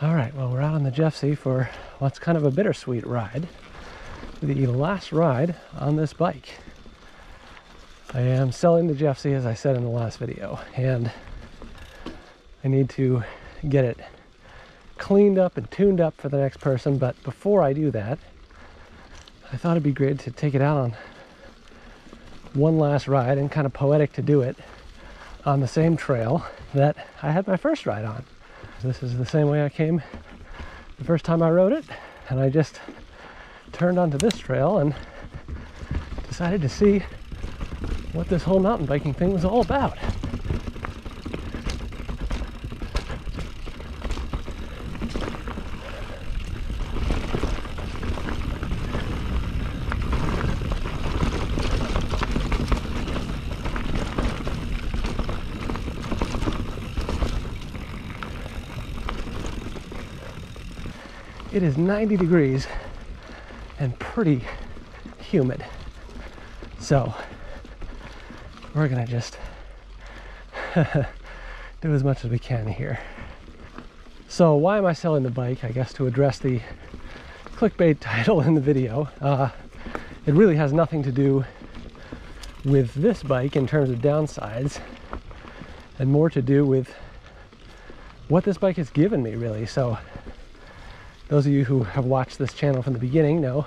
All right, well, we're out on the Jeffsy for what's kind of a bittersweet ride. The last ride on this bike. I am selling the Jeffsy, as I said in the last video, and I need to get it cleaned up and tuned up for the next person. But before I do that, I thought it'd be great to take it out on one last ride, and kind of poetic to do it on the same trail that I had my first ride on. This is the same way I came the first time I rode it, and I just turned onto this trail and decided to see what this whole mountain biking thing was all about. It is 90 degrees and pretty humid. So we're gonna just do as much as we can here. So why am I selling the bike? I guess to address the clickbait title in the video. It really has nothing to do with this bike in terms of downsides, and more to do with what this bike has given me, really. So those of you who have watched this channel from the beginning know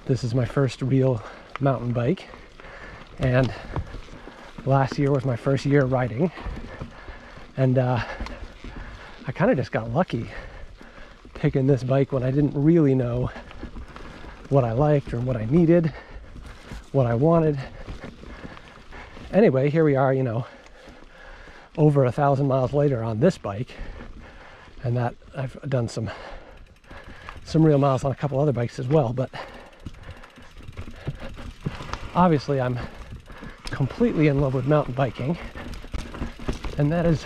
this is my first real mountain bike, and last year was my first year riding, and I kind of just got lucky picking this bike when I didn't really know what I liked or what I needed, what I wanted. Anyway, here we are, you know, over 1,000 miles later on this bike, and that I've done some real miles on a couple other bikes as well, but obviously I'm completely in love with mountain biking, and that is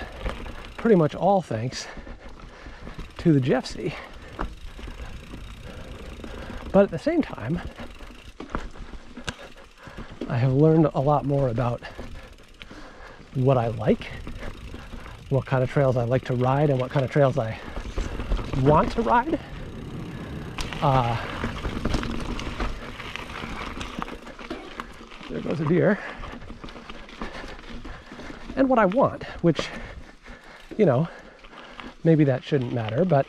pretty much all thanks to the Jeffsy. But at the same time, I have learned a lot more about what I like, what kind of trails I like to ride, and what kind of trails I want to ride. There goes a deer. And what I want, which, you know, maybe that shouldn't matter, but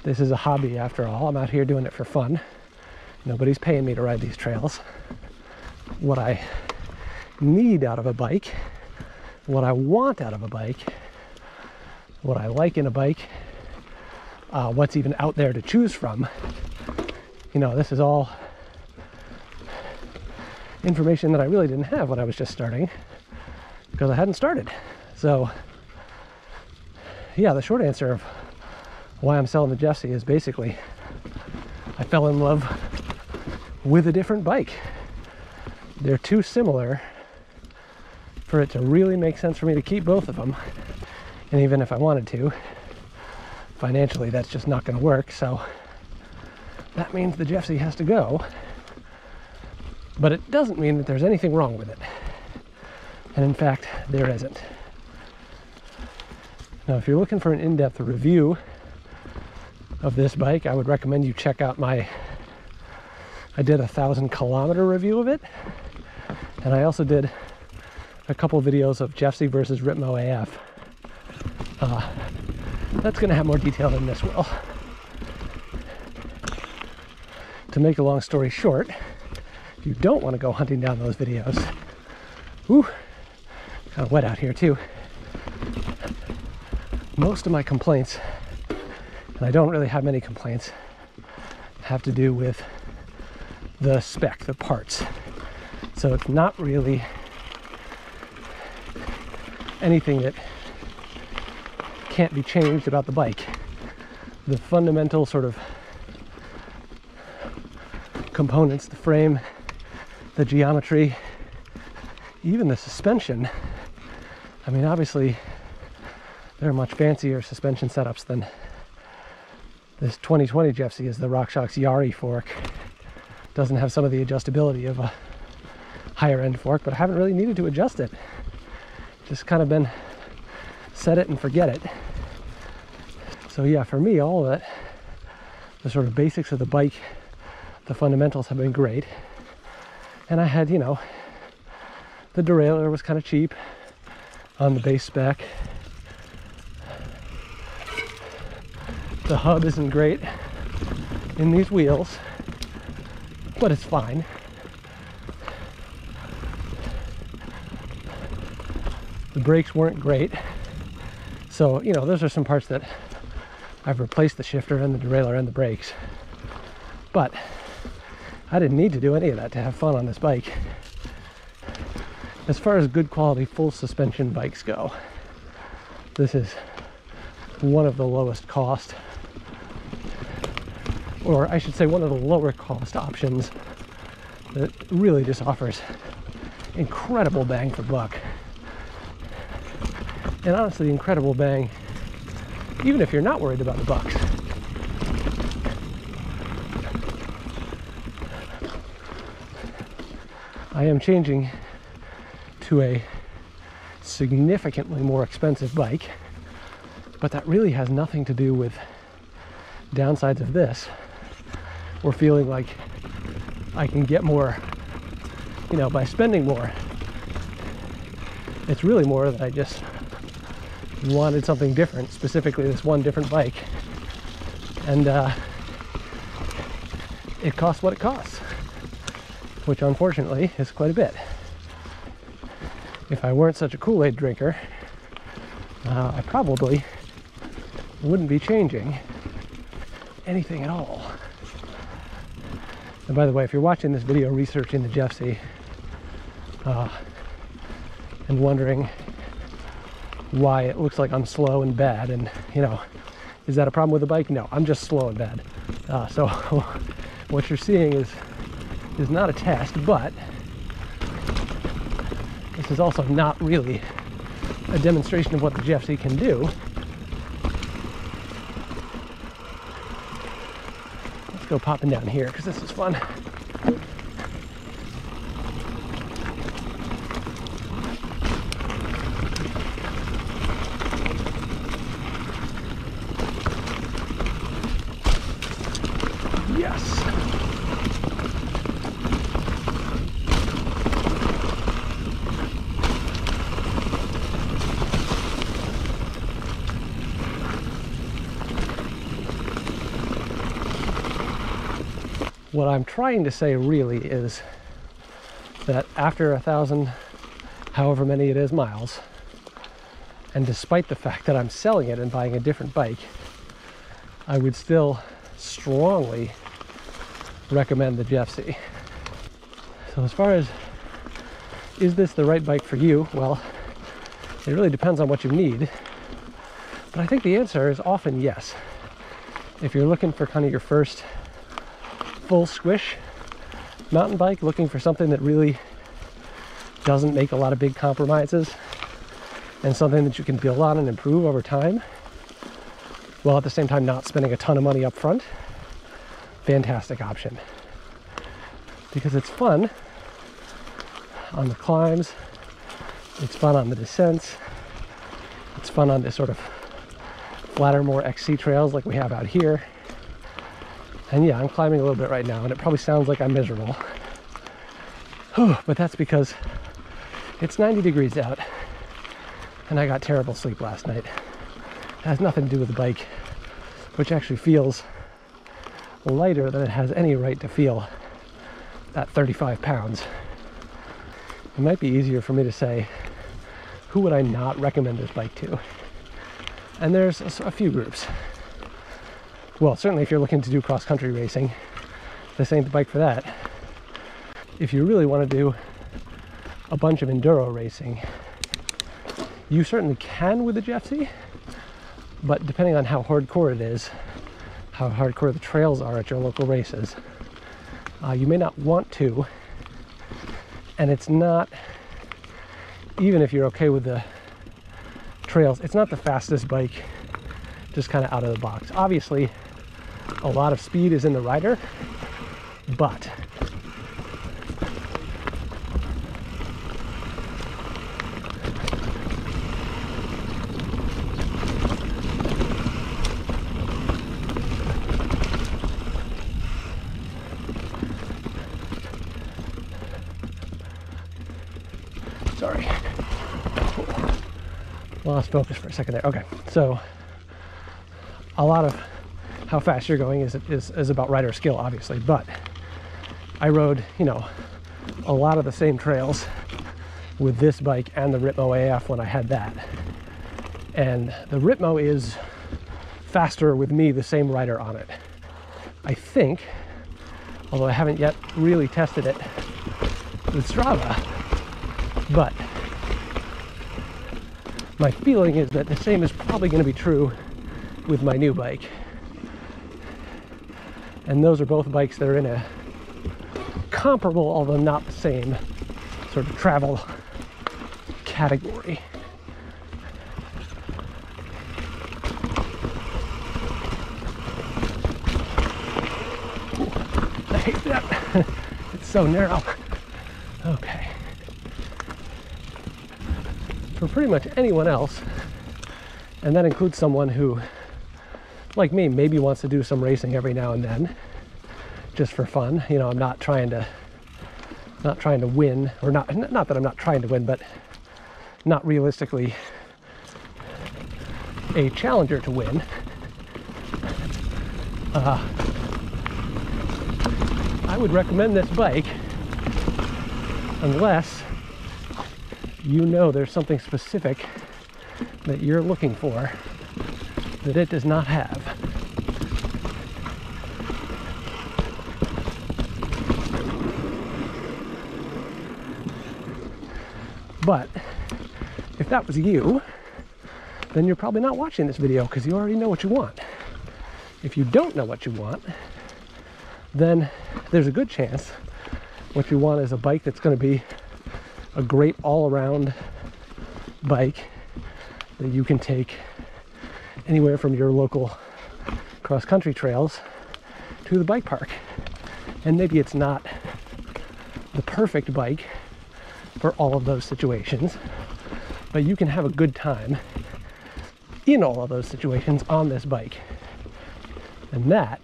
this is a hobby after all. I'm out here doing it for fun. Nobody's paying me to ride these trails. What I need out of a bike, what I want out of a bike, what I like in a bike, what's even out there to choose from. You know, this is all information that I really didn't have when I was just starting, because I hadn't started. So yeah, the short answer of why I'm selling the Jeffsy is basically I fell in love with a different bike. They're too similar for it to really make sense for me to keep both of them. And even if I wanted to, financially that's just not going to work. So that means the Jeffsy has to go. But it doesn't mean that there's anything wrong with it. And in fact, there isn't. Now, if you're looking for an in-depth review of this bike, I would recommend you check out I did a 1,000-kilometer review of it. And I also did a couple videos of Jeffsy versus Ripmo AF. That's going to have more detail than this will. To make a long story short, if you don't want to go hunting down those videos, whew, kind of wet out here too. Most of my complaints, and I don't really have many complaints, have to do with the spec, the parts. So it's not really anything that can't be changed about the bike. The fundamental sort of components, the frame, the geometry, even the suspension. I mean, obviously there are much fancier suspension setups than this 2020 Jeffsy. Is the RockShox Yari fork. Doesn't have some of the adjustability of a higher end fork, but I haven't really needed to adjust it. Just kind of been set it and forget it. So yeah, for me, all of it, the sort of basics of the bike, the fundamentals have been great. And I had, you know, the derailleur was kind of cheap on the base spec. The hub isn't great in these wheels, but it's fine. The brakes weren't great. So, you know, those are some parts that I've replaced the shifter and the derailleur and the brakes. But I didn't need to do any of that to have fun on this bike. As far as good quality full suspension bikes go, this is one of the lowest cost, or I should say one of the lower cost options that really just offers incredible bang for buck. And honestly, incredible bang, even if you're not worried about the bucks. I am changing to a significantly more expensive bike, but that really has nothing to do with downsides of this, or feeling like I can get more, you know, by spending more. It's really more that I just wanted something different, specifically this one different bike, and it costs what it costs, which unfortunately is quite a bit. If I weren't such a Kool-Aid drinker, I probably wouldn't be changing anything at all. And by the way, if you're watching this video researching the Jeffsy and wondering why it looks like I'm slow and bad, and you know, is that a problem with the bike? No, I'm just slow and bad. So what you're seeing is not a test, but this is also not really a demonstration of what the Jeffsy can do. Let's go popping down here because this is fun. Yes. What I'm trying to say really is that after 1,000, however many it is, miles, and despite the fact that I'm selling it and buying a different bike, I would still strongly recommend the Jeffsy. So as far as, is this the right bike for you? Well, it really depends on what you need, but I think the answer is often yes. If you're looking for kind of your first full squish mountain bike, looking for something that really doesn't make a lot of big compromises and something that you can build on and improve over time, while at the same time not spending a ton of money up front, fantastic option. Because it's fun on the climbs, it's fun on the descents, it's fun on the sort of flatter, more XC trails like we have out here. And yeah, I'm climbing a little bit right now, and it probably sounds like I'm miserable. But that's because it's 90 degrees out, and I got terrible sleep last night. It has nothing to do with the bike, which actually feels lighter than it has any right to feel at 35 pounds. It might be easier for me to say, who would I not recommend this bike to? And there's a few groups. Well, certainly if you're looking to do cross-country racing, this ain't the bike for that. If you really want to do a bunch of enduro racing, you certainly can with the Jeffsy, but depending on how hardcore it is, how hardcore the trails are at your local races, you may not want to. And it's not, even if you're okay with the trails, it's not the fastest bike just kind of out of the box. Obviously, a lot of speed is in the rider, but lost focus for a second there. Okay, so a lot of how fast you're going is about rider skill, obviously, but I rode, you know, a lot of the same trails with this bike and the Ritmo AF when I had that. And the Ritmo is faster with me, the same rider on it. I think, although I haven't yet really tested it with Strava, but my feeling is that the same is probably going to be true with my new bike. And those are both bikes that are in a comparable, although not the same, sort of travel category. I hate that. It's so narrow. Okay. For pretty much anyone else, and that includes someone who, like me, maybe wants to do some racing every now and then, just for fun. You know, I'm not trying to win, or not that I'm not trying to win, but not realistically a challenger to win. I would recommend this bike unless you know there's something specific that you're looking for that it does not have. But if that was you, then you're probably not watching this video because you already know what you want. If you don't know what you want, then there's a good chance what you want is a bike that's going to be a great all-around bike that you can take anywhere from your local cross-country trails to the bike park. And maybe it's not the perfect bike for all of those situations, but you can have a good time in all of those situations on this bike. And that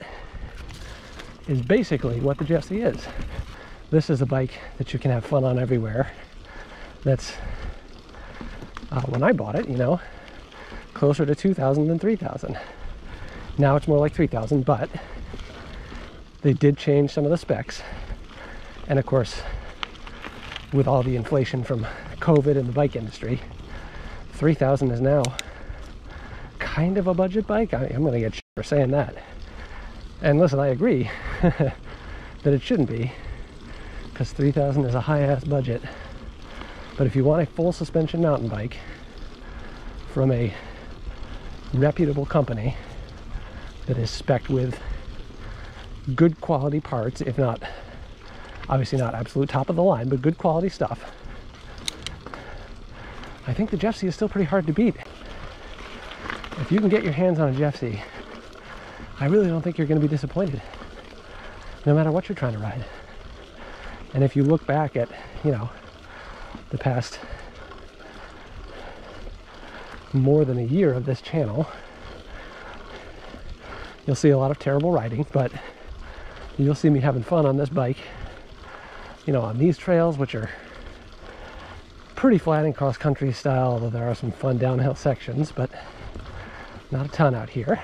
is basically what the Jeffsy is. This is a bike that you can have fun on everywhere. That's, when I bought it, you know, closer to 2,000 than 3,000. Now it's more like 3,000, but they did change some of the specs. And of course, with all the inflation from COVID in the bike industry, 3,000 is now kind of a budget bike. I'm gonna get shit for saying that. And listen, I agree that it shouldn't be, because 3,000 is a high-ass budget. But if you want a full suspension mountain bike from a reputable company that is spec'd with good quality parts, if not, obviously not absolute top of the line, but good quality stuff, I think the Jeffsy is still pretty hard to beat. If you can get your hands on a Jeffsy, I really don't think you're going to be disappointed, no matter what you're trying to ride. And if you look back at, you know, the past more than a year of this channel, you'll see a lot of terrible riding, but you'll see me having fun on this bike, you know, on these trails, which are pretty flat and cross-country style, although there are some fun downhill sections, but not a ton out here.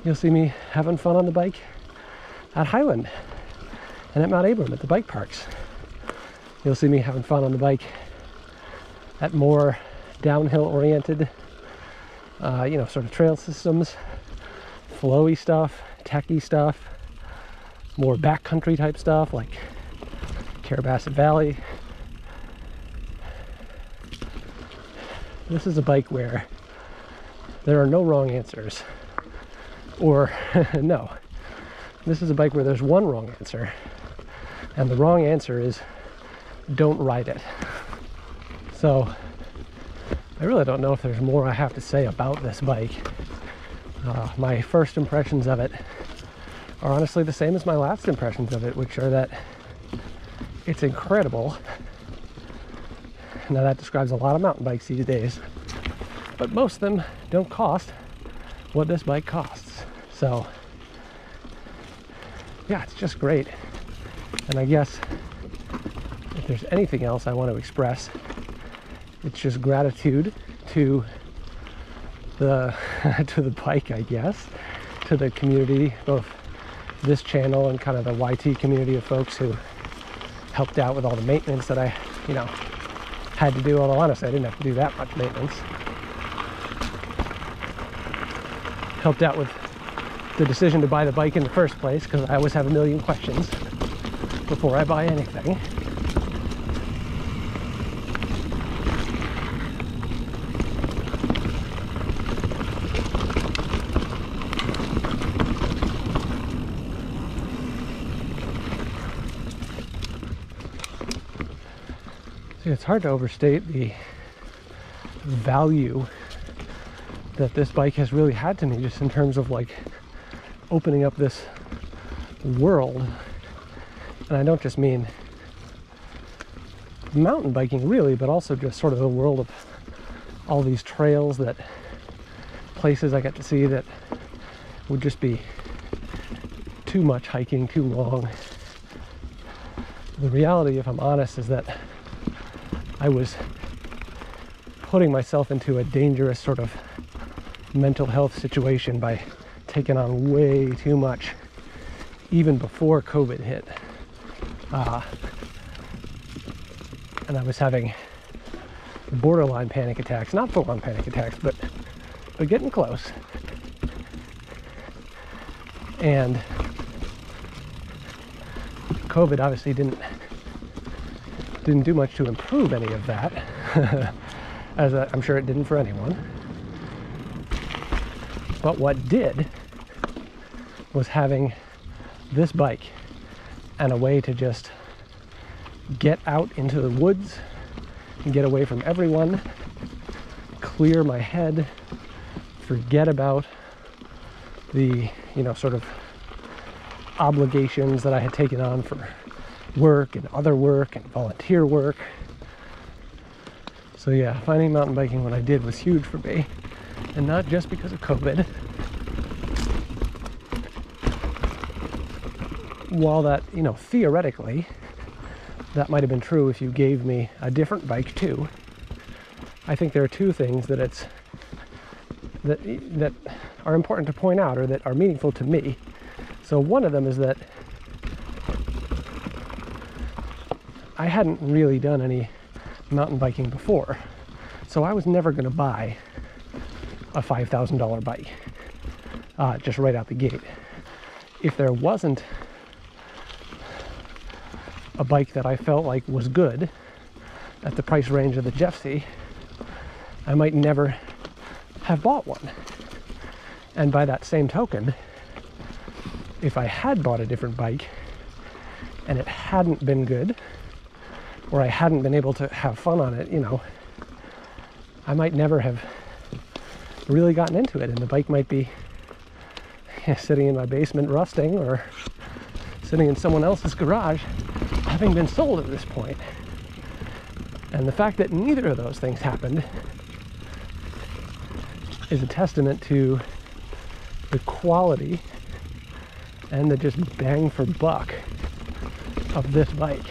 You'll see me having fun on the bike at Highland and at Mount Abram at the bike parks. You'll see me having fun on the bike at more downhill oriented, you know, sort of trail systems, flowy stuff, techy stuff, more backcountry type stuff like Carabasset Valley. This is a bike where there are no wrong answers. Or, no, this is a bike where there's one wrong answer, and the wrong answer is don't ride it. So I really don't know if there's more I have to say about this bike. My first impressions of it are honestly the same as my last impressions of it, which are that it's incredible. Now that describes a lot of mountain bikes these days, but most of them don't cost what this bike costs. So yeah, it's just great. And I guess if there's anything else I want to express, it's just gratitude to the to the bike, I guess, to the community, both this channel and kind of the YT community of folks who helped out with all the maintenance that I, had to do. Although honestly, I didn't have to do that much maintenance. Helped out with the decision to buy the bike in the first place, because I always have a million questions before I buy anything. It's hard to overstate the value that this bike has really had to me, just in terms of like opening up this world. And I don't just mean mountain biking really, but also just sort of the world of all these trails, that places I get to see that would just be too much hiking, too long. The reality, if I'm honest, is that I was putting myself into a dangerous sort of mental health situation by taking on way too much even before COVID hit. And I was having borderline panic attacks, not full-on panic attacks, but getting close. And COVID obviously didn't do much to improve any of that, as I'm sure it didn't for anyone. But what did was having this bike and a way to just get out into the woods and get away from everyone, clear my head, forget about the, sort of obligations that I had taken on for work and other work and volunteer work. So yeah, finding mountain biking when I did was huge for me, and not just because of COVID. While that, theoretically, that might have been true if you gave me a different bike too, I think there are two things that that are important to point out, or that are meaningful to me. So one of them is that I hadn't really done any mountain biking before, so I was never going to buy a $5,000 bike just right out the gate. If there wasn't a bike that I felt like was good at the price range of the Jeffsy, I might never have bought one. And by that same token, if I had bought a different bike and it hadn't been good, or I hadn't been able to have fun on it, I might never have really gotten into it, and the bike might be sitting in my basement rusting, or sitting in someone else's garage having been sold at this point. And the fact that neither of those things happened is a testament to the quality and the just bang for buck of this bike.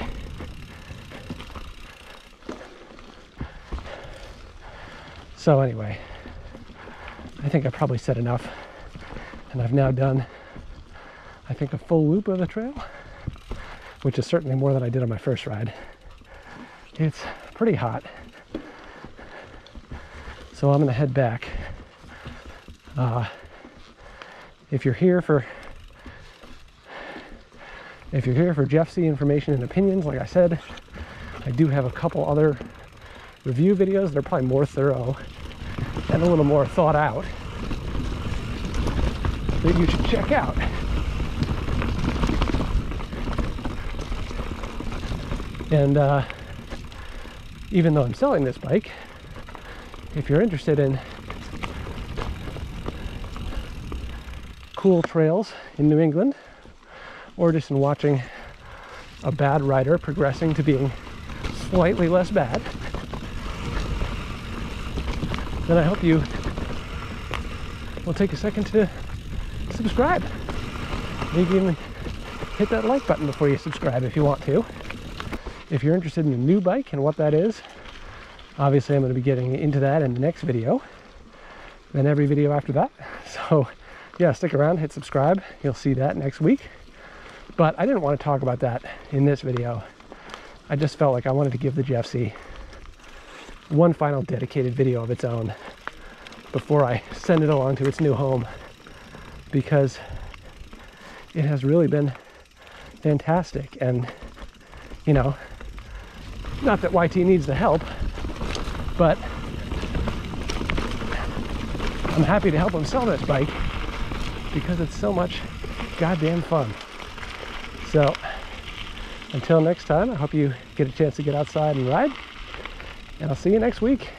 So anyway, I think I probably said enough, and I've now done, I think, a full loop of the trail, which is certainly more than I did on my first ride. It's pretty hot, so I'm gonna head back. If you're here for Jeffsy information and opinions, like I said, I do have a couple other review videos that are probably more thorough and a little more thought out that you should check out. And even though I'm selling this bike, if you're interested in cool trails in New England, or just in watching a bad rider progressing to being slightly less bad, then I hope you will take a second to subscribe. Maybe even hit that like button before you subscribe if you want to. If you're interested in a new bike and what that is, Obviously, I'm going to be getting into that in the next video, then every video after that. So yeah, stick around, hit subscribe. You'll see that next week. But I didn't want to talk about that in this video. I just felt like I wanted to give the Jeffsy one final dedicated video of its own before I send it along to its new home, because it has really been fantastic. And you know, not that YT needs the help, but I'm happy to help him sell this bike because it's so much goddamn fun. So until next time, I hope you get a chance to get outside and ride, and I'll see you next week.